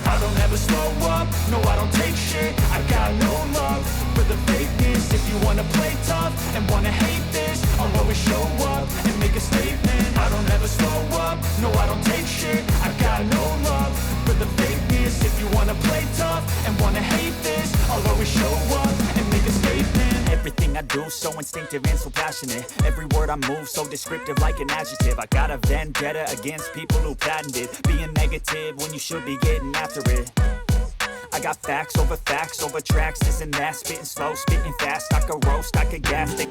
I don't ever slow up, no I don't take shit. I got no love for the fakeness. If you wanna play tough and wanna hate this, I'll always show up and make a statement. I don't ever slow up, no I don't take shit. I got no love for the fakeness. If you wanna play tough and wanna hate this, I'll always show up and make a statement. Everything I do so instinctive and so passionate. Every word I move so descriptive like an adjective. I got a vendetta against people who patented being negative when you should be getting after it. I got facts over tracks, this and that. Spitting slow, spitting fast, I could roast, I could gas.